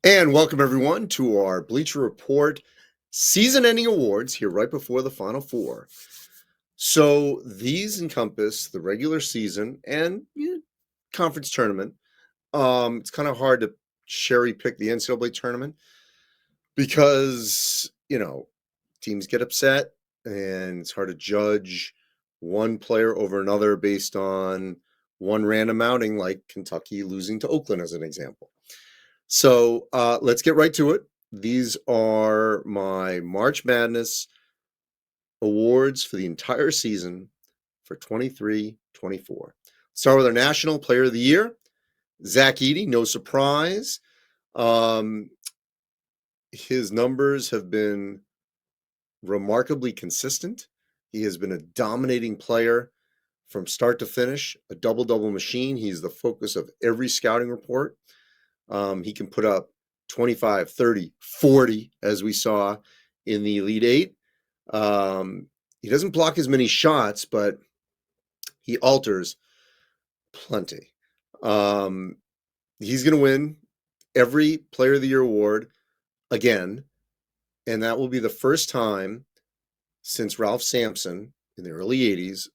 And welcome everyone to our Bleacher Report season-ending awards here right before the Final Four. So these encompass the regular season and conference tournament. It's kind of hard to cherry pick the NCAA tournament because teams get upset and it's hard to judge one player over another based on one random outing, like Kentucky losing to Oakland as an example. So let's get right to it. These are my March Madness awards for the entire season for 23-24. Start with our National Player of the Year, Zach Edey. No surprise. His numbers have been remarkably consistent. He has been a dominating player from start to finish, a double-double machine. He's the focus of every scouting report. He can put up 25, 30, 40, as we saw in the Elite Eight. He doesn't block as many shots, but he alters plenty. He's going to win every Player of the Year award again, and that will be the first time since Ralph Sampson in the early 80s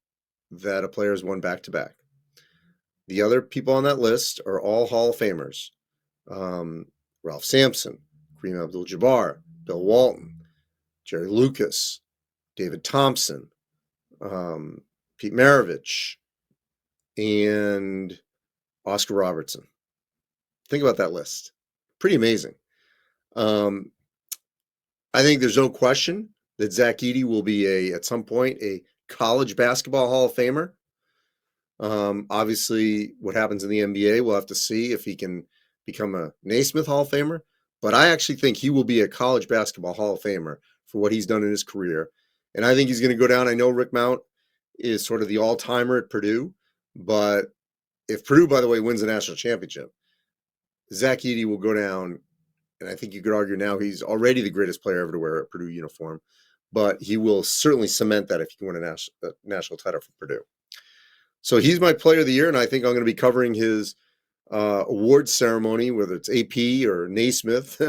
that a player has won back-to-back. The other people on that list are all Hall of Famers. Ralph Sampson, Kareem Abdul-Jabbar, Bill Walton, Jerry Lucas, David Thompson, Pete Maravich, and Oscar Robertson. Think about that list. Pretty amazing. I think there's no question that Zach Edey will be at some point a college basketball Hall of Famer. Obviously, what happens in the NBA, we'll have to see if he can become a Naismith Hall of Famer, but I actually think he will be a college basketball Hall of Famer for what he's done in his career. And I think he's going to go down. I know Rick Mount is sort of the all-timer at Purdue, but if Purdue, by the way, wins the national championship, Zach Edey will go down, and I think you could argue now he's already the greatest player ever to wear a Purdue uniform, but he will certainly cement that if he can win a national title for Purdue. So he's my Player of the Year, and I think I'm going to be covering his awards ceremony, whether it's AP or Naismith,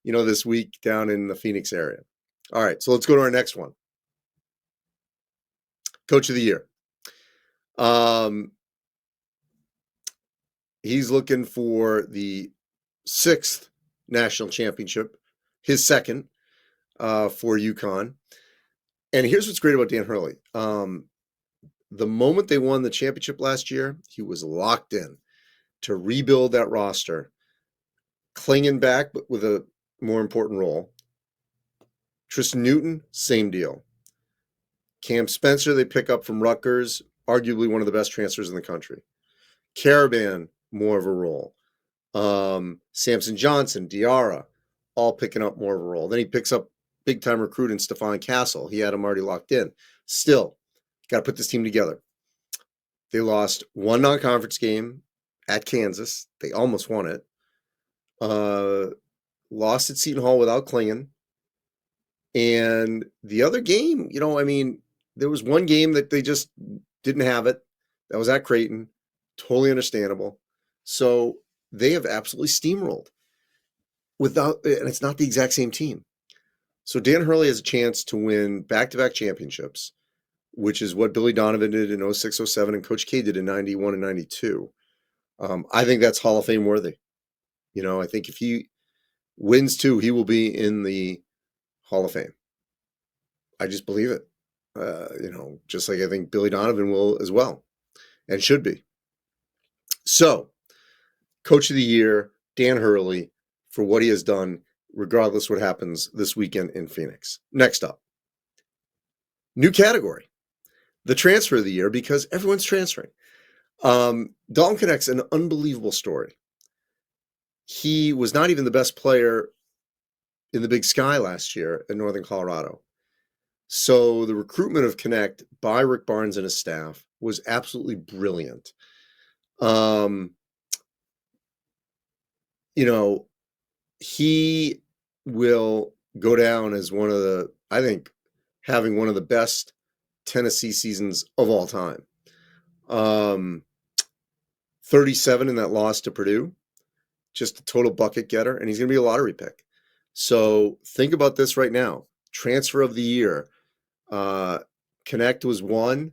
this week down in the Phoenix area. All right, so let's go to our next one. Coach of the Year. He's looking for the 6th national championship, his second for UConn. And here's what's great about Dan Hurley. The moment they won the championship last year, he was locked in to rebuild that roster. Klingon back, but with a more important role. Tristan Newton, same deal. Cam Spencer, they pick up from Rutgers, arguably one of the best transfers in the country. Caravan, more of a role. Samson Johnson, Diarra, all picking up more of a role. Then he picks up big-time recruit in Stephon Castle. He had him already locked in. Still, got to put this team together. They lost one non-conference game at Kansas. They almost won it. Lost at Seton Hall without Klingon. And the other game, there was one game that they just didn't have it. That was at Creighton. Totally understandable. So they have absolutely steamrolled and it's not the exact same team. So Dan Hurley has a chance to win back-to-back championships, which is what Billy Donovan did in 06, 07, and Coach K did in 91 and 92. I think that's Hall of Fame worthy. I think if he wins 2, he will be in the Hall of Fame. I just believe it. Just like I think Billy Donovan will as well and should be. So, Coach of the Year, Dan Hurley, for what he has done, regardless what happens this weekend in Phoenix. Next up, new category, the Transfer of the Year, because everyone's transferring. Dalton Knecht's an unbelievable story. He was not even the best player in the Big Sky last year in Northern Colorado. So the recruitment of Knecht by Rick Barnes and his staff was absolutely brilliant. He will go down as having one of the best Tennessee seasons of all time. 37 in that loss to Purdue. just a total bucket getter, and he's going to be a lottery pick. So think about this right now. Transfer of the year. Connect was 1,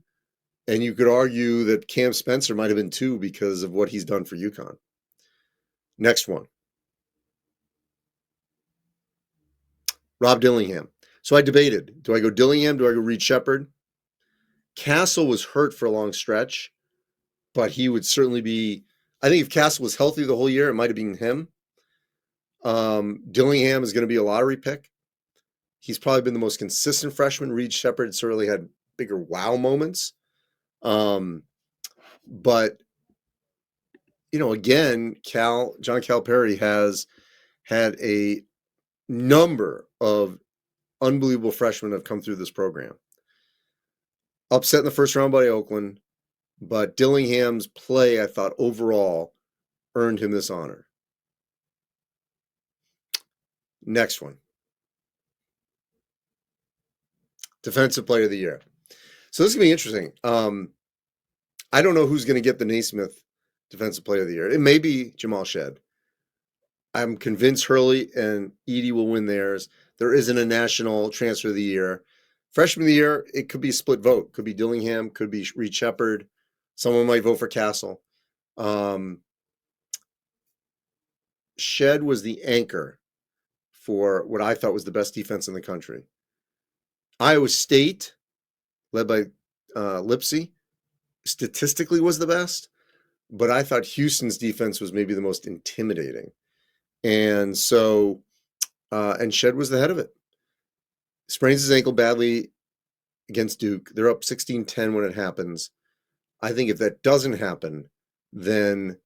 and you could argue that Cam Spencer might have been 2 because of what he's done for UConn. Next one. Rob Dillingham. So I debated. Do I go Dillingham? Do I go Reed Shepherd? Castle was hurt for a long stretch, but he would certainly be. I think if Castle was healthy the whole year, it might have been him. Dillingham is going to be a lottery pick. He's probably been the most consistent freshman. Reed Shepherd certainly had bigger wow moments. But, again, John Calipari has had a number of unbelievable freshmen have come through this program. Upset in the first round by Oakland, but Dillingham's play, I thought, overall earned him this honor. Next one. Defensive Player of the Year. So this is going to be interesting. I don't know who's going to get the Naismith Defensive Player of the Year. It may be Jamal Shed. I'm convinced Hurley and Edey will win theirs. There isn't a national transfer of the year. Freshman of the year, it could be a split vote. Could be Dillingham, could be Reed Shepherd. Someone might vote for Castle. Shed was the anchor for what I thought was the best defense in the country. Iowa State, led by Lipsey, statistically was the best, but I thought Houston's defense was maybe the most intimidating. And so, and Shed was the head of it. Sprains his ankle badly against Duke. They're up 16-10 when it happens. I think if that doesn't happen, then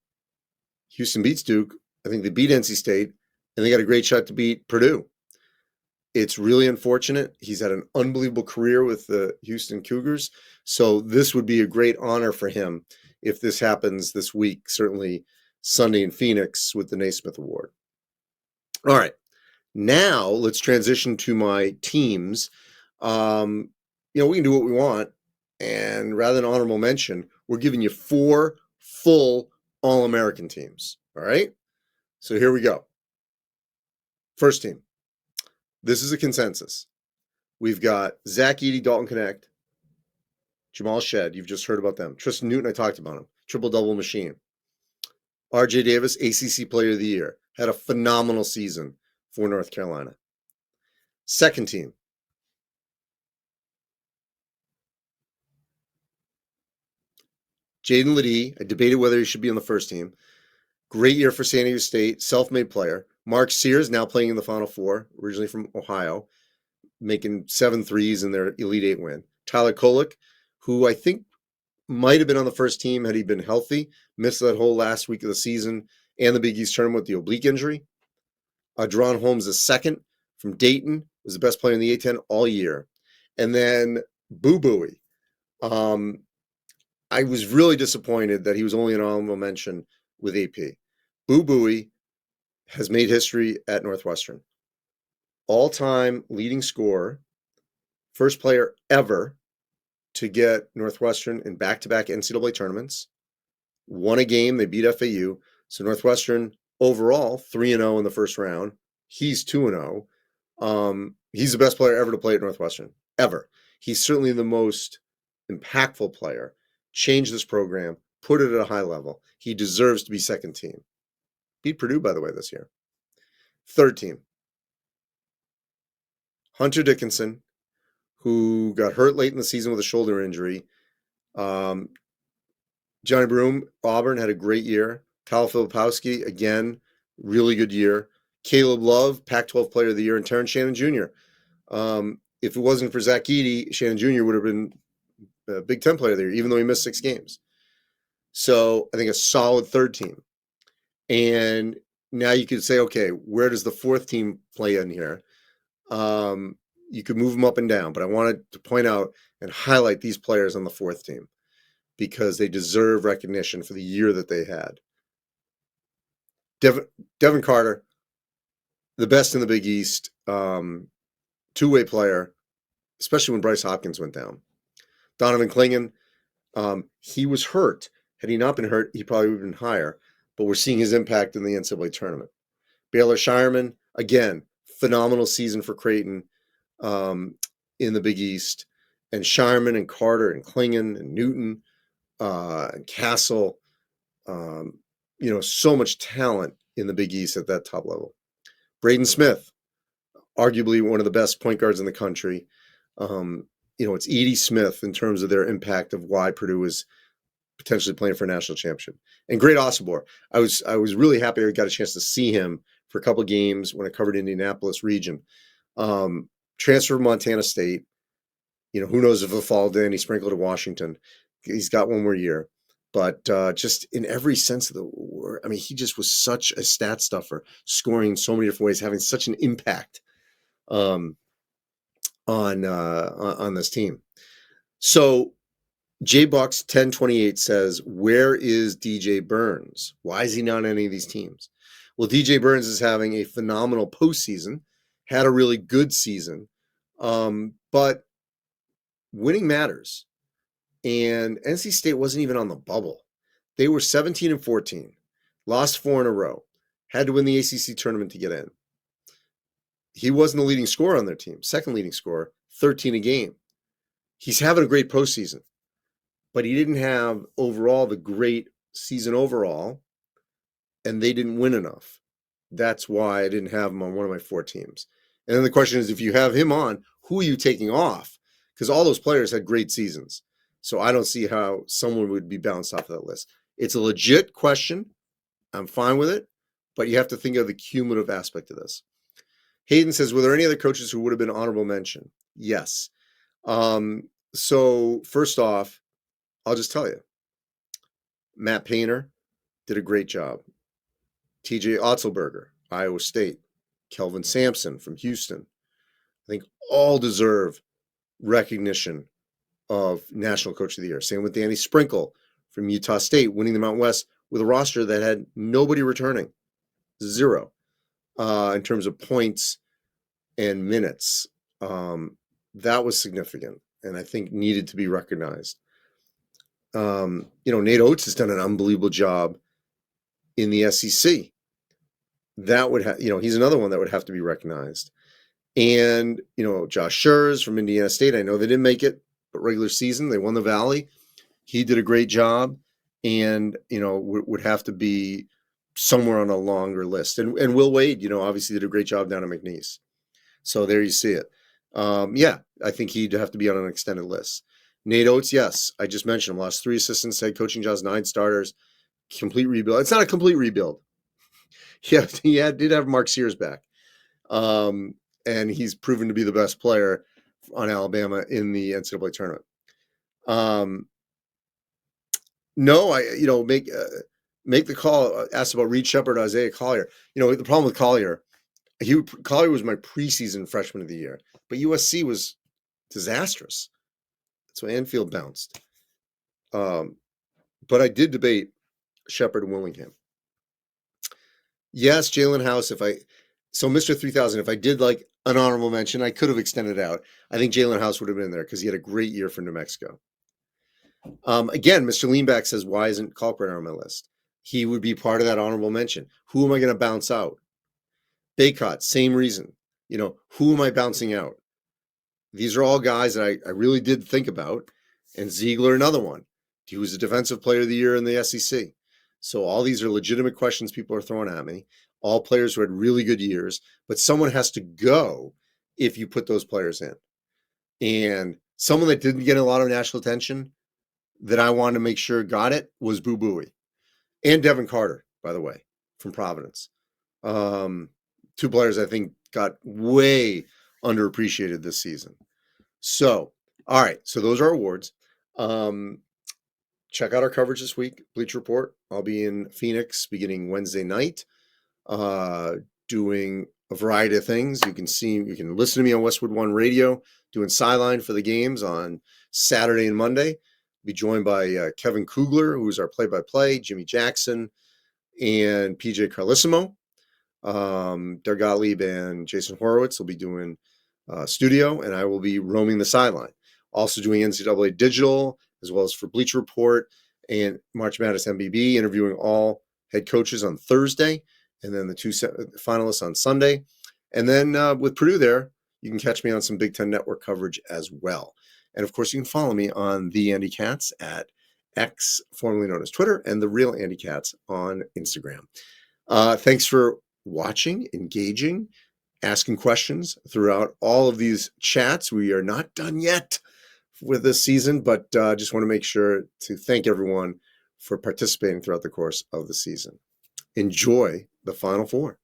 Houston beats Duke. I think they beat NC State, and they got a great shot to beat Purdue. It's really unfortunate. He's had an unbelievable career with the Houston Cougars, so this would be a great honor for him if this happens this week, certainly Sunday in Phoenix with the Naismith Award. All right, now let's transition to my teams. We can do what we want, and rather than honorable mention, we're giving you 4 full All-American teams, all right? So here we go. First team. This is a consensus. We've got Zach Edey, Dalton Connect, Jamal Shed. You've just heard about them. Tristan Newton, I talked about him. Triple-double machine. R.J. Davis, ACC Player of the Year. Had a phenomenal season for North Carolina. Second team. Jaden Ledee. I debated whether he should be on the first team. Great year for San Diego State. Self-made player. Mark Sears, now playing in the Final Four, originally from Ohio, making 7 threes in their Elite 8 win. Tyler Kolek, who I think might have been on the first team had he been healthy, missed that whole last week of the season and the Big East tournament with the oblique injury. Deron Holmes II from Dayton was the best player in the A-10 all year. And then Boo Buie. I was really disappointed that he was only an honorable mention with AP. Boo Buie has made history at Northwestern. All-time leading scorer, first player ever to get Northwestern in back-to-back NCAA tournaments. Won a game, they beat FAU. So Northwestern overall 3-0 in the first round. He's 2-0. He's the best player ever to play at Northwestern, ever. He's certainly the most impactful player. Changed this program, put it at a high level. He deserves to be second team. Beat Purdue, by the way, this year. Third team. Hunter Dickinson, who got hurt late in the season with a shoulder injury. Johnny Broom, Auburn, had a great year. Kyle Filipowski, again, really good year. Caleb Love, Pac-12 Player of the Year, and Terrence Shannon Jr. If it wasn't for Zach Edey, Shannon Jr. would have been Big Ten Player of the Year, even though he missed 6 games. So I think a solid third team. And now you could say, okay, where does the fourth team play in here? You could move them up and down, but I wanted to point out and highlight these players on the fourth team because they deserve recognition for the year that they had. Devin Carter, the best in the Big East, two-way player, especially when Bryce Hopkins went down. Donovan Clingan, he was hurt. Had he not been hurt, he probably would have been higher. but we're seeing his impact in the NCAA tournament. Baylor Shireman, again, phenomenal season for Creighton in the Big East. And Shireman and Carter and Klingon and Newton and Castle, so much talent in the Big East at that top level. Braden Smith, arguably one of the best point guards in the country. It's Edie Smith in terms of their impact of why Purdue is potentially playing for a national championship. And great Osobor. I was really happy I got a chance to see him for a couple of games when I covered Indianapolis region. Transfer from Montana State. Who knows if he'll fall to any sprinkle to Washington. He's got one more year. But just in every sense of the word, I mean, he just was such a stat stuffer, scoring in so many different ways, having such an impact on this team. So J-Bucks 1028 says, where is DJ Burns? Why is he not on any of these teams? Well, DJ Burns is having a phenomenal postseason, had a really good season, but winning matters. And NC State wasn't even on the bubble. They were 17-14, lost 4 in a row, had to win the ACC tournament to get in. He wasn't the leading scorer on their team, second leading scorer, 13 a game. He's having a great postseason, but he didn't have overall the great season overall, and they didn't win enough. That's why I didn't have him on one of my 4 teams. And then the question is, if you have him on, who are you taking off? Because all those players had great seasons. So I don't see how someone would be bounced off of that list. It's a legit question. I'm fine with it, but you have to think of the cumulative aspect of this. Hayden says, were there any other coaches who would have been honorable mention? Yes. So first off, I'll just tell you, Matt Painter did a great job. TJ Otzelberger, Iowa State, Kelvin Sampson from Houston. I think all deserve recognition of National Coach of the Year. Same with Danny Sprinkle from Utah State, winning the Mountain West with a roster that had nobody returning, 0 in terms of points and minutes. That was significant and I think needed to be recognized. Nate Oates has done an unbelievable job in the SEC. That would he's another one that would have to be recognized. And, Josh Schurz from Indiana State, I know they didn't make it, but regular season, they won the Valley. He did a great job and, would have to be somewhere on a longer list. And Will Wade, obviously did a great job down at McNeese. So there you see it. I think he'd have to be on an extended list. Nate Oates, yes, I just mentioned him. Lost 3 assistants, head coaching jobs, 9 starters, complete rebuild. It's not a complete rebuild. He did have Mark Sears back. And he's proven to be the best player on Alabama in the NCAA tournament. Make the call. Asked about Reed Shepherd, Isaiah Collier. The problem with Collier, Collier was my preseason freshman of the year, but USC was disastrous. So Anfield bounced. But I did debate Shepherd and Willingham. Yes, Jalen House. So Mr. 3000, if I did like an honorable mention, I could have extended out. I think Jalen House would have been there because he had a great year for New Mexico. Again, Mr. Leanback says, why isn't Kalkbrenner on my list? He would be part of that honorable mention. Who am I going to bounce out? Baycott, same reason. Who am I bouncing out? These are all guys that I really did think about. And Ziegler, another one. He was a defensive player of the year in the SEC. So all these are legitimate questions people are throwing at me. All players who had really good years, but someone has to go if you put those players in. And someone that didn't get a lot of national attention that I wanted to make sure got it was Boo Buie and Devin Carter, by the way, from Providence. 2 players I think got way underappreciated this season. So, all right. So those are awards. Check out our coverage this week, Bleacher Report. I'll be in Phoenix beginning Wednesday night, doing a variety of things. You can listen to me on Westwood One Radio, doing sideline for the games on Saturday and Monday. Be joined by Kevin Kugler, who's our play-by-play, Jimmy Jackson, and PJ Carlissimo. Doug Gottlieb and Jason Horowitz will be doing studio, and I will be roaming the sideline. Also doing NCAA Digital, as well as for Bleacher Report and March Madness MBB, interviewing all head coaches on Thursday, and then the two finalists on Sunday. And then with Purdue there, you can catch me on some Big Ten Network coverage as well. And of course, you can follow me on the Andy Katz at X, formerly known as Twitter, and the real Andy Katz on Instagram. Thanks for watching, engaging, asking questions throughout all of these chats. We are not done yet with this season, but just want to make sure to thank everyone for participating throughout the course of the season. Enjoy the Final Four.